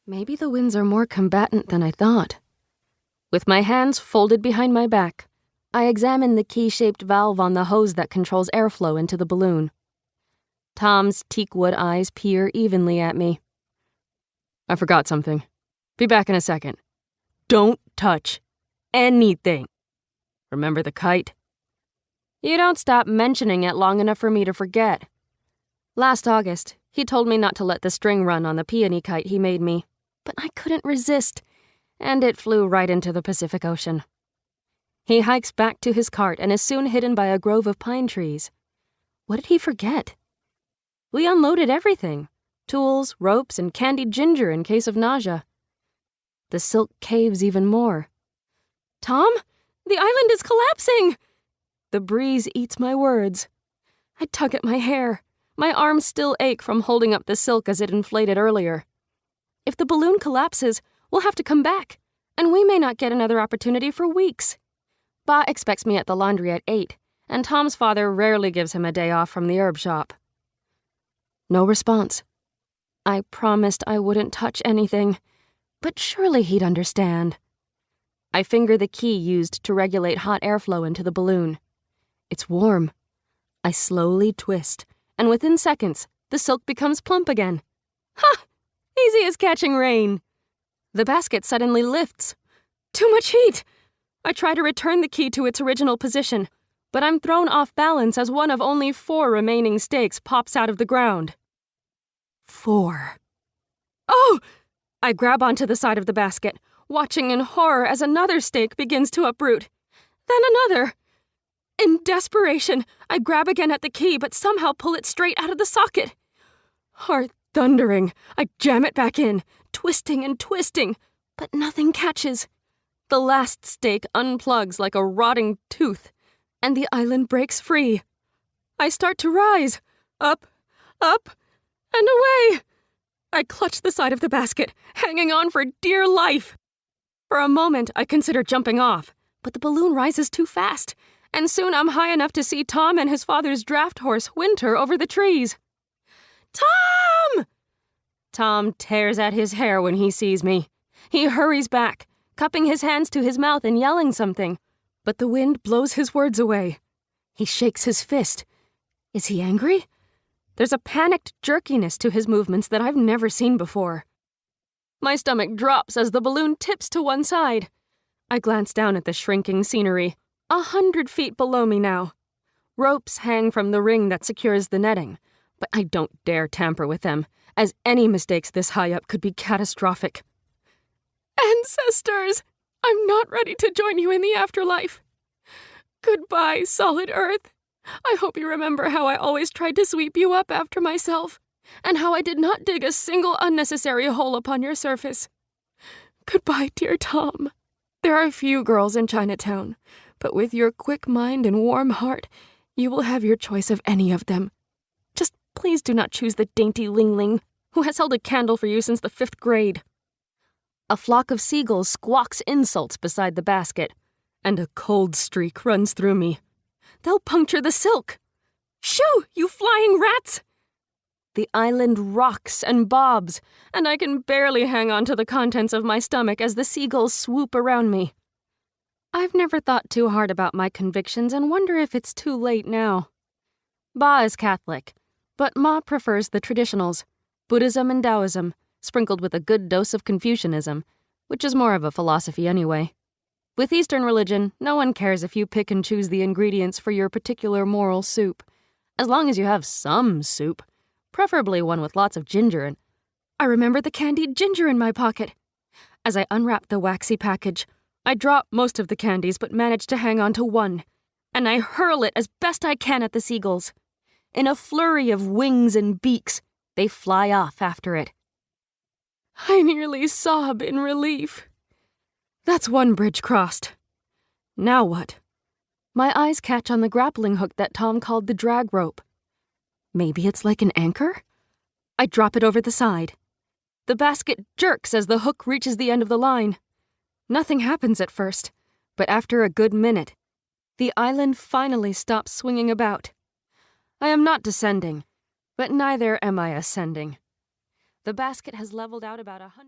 Maybe the winds are more combatant than I thought. With my hands folded behind my back, I examine the key-shaped valve on the hose that controls airflow into the balloon. Tom's teakwood eyes peer evenly at me. I forgot something. Be back in a second. Don't touch anything. Remember the kite? You don't stop mentioning it long enough for me to forget. Last August, he told me not to let the string run on the peony kite he made me, but I couldn't resist, and it flew right into the Pacific Ocean. He hikes back to his cart and is soon hidden by a grove of pine trees. What did he forget? We unloaded everything: tools, ropes, and candied ginger in case of nausea. The silk caves even more. Tom, the island is collapsing! The breeze eats my words. I tug at my hair. My arms still ache from holding up the silk as it inflated earlier. If the balloon collapses, we'll have to come back, and we may not get another opportunity for weeks. Ba expects me at the laundry at 8, and Tom's father rarely gives him a day off from the herb shop. No response. I promised I wouldn't touch anything, but surely he'd understand. I finger the key used to regulate hot airflow into the balloon. It's warm. I slowly twist, and within seconds, the silk becomes plump again. Ha! Easy as catching rain. The basket suddenly lifts. Too much heat! I try to return the key to its original position, but I'm thrown off balance as one of only 4 remaining stakes pops out of the ground. 4. Oh! I grab onto the side of the basket, watching in horror as another stake begins to uproot. Then another. In desperation, I grab again at the key but somehow pull it straight out of the socket. Heart thundering, I jam it back in, twisting and twisting, but nothing catches. The last stake unplugs like a rotting tooth, and the island breaks free. I start to rise. Up, up, and away. I clutch the side of the basket, hanging on for dear life. For a moment, I consider jumping off, but the balloon rises too fast, and soon I'm high enough to see Tom and his father's draft horse Winter over the trees. Tom! Tom tears at his hair when he sees me. He hurries back, cupping his hands to his mouth and yelling something, but the wind blows his words away. He shakes his fist. Is he angry? There's a panicked jerkiness to his movements that I've never seen before. My stomach drops as the balloon tips to one side. I glance down at the shrinking scenery, 100 feet below me now. Ropes hang from the ring that secures the netting, but I don't dare tamper with them, as any mistakes this high up could be catastrophic. Ancestors, I'm not ready to join you in the afterlife. Goodbye, solid earth. I hope you remember how I always tried to sweep you up after myself, and how I did not dig a single unnecessary hole upon your surface. Goodbye, dear Tom. There are few girls in Chinatown, but with your quick mind and warm heart, you will have your choice of any of them. Just please do not choose the dainty Ling-Ling, who has held a candle for you since the 5th grade. A flock of seagulls squawks insults beside the basket, and a cold streak runs through me. They'll puncture the silk. Shoo, you flying rats! The island rocks and bobs, and I can barely hang on to the contents of my stomach as the seagulls swoop around me. I've never thought too hard about my convictions and wonder if it's too late now. Ba is Catholic, but Ma prefers the traditionals, Buddhism and Taoism, sprinkled with a good dose of Confucianism, which is more of a philosophy anyway. With Eastern religion, no one cares if you pick and choose the ingredients for your particular moral soup, as long as you have some soup, preferably one with lots of ginger in. I remember the candied ginger in my pocket. As I unwrap the waxy package, I drop most of the candies but manage to hang on to one, and I hurl it as best I can at the seagulls. In a flurry of wings and beaks, they fly off after it. I nearly sob in relief. That's one bridge crossed. Now what? My eyes catch on the grappling hook that Tom called the drag rope. Maybe it's like an anchor? I drop it over the side. The basket jerks as the hook reaches the end of the line. Nothing happens at first, but after a good minute, the island finally stops swinging about. I am not descending, but neither am I ascending. The basket has leveled out about 100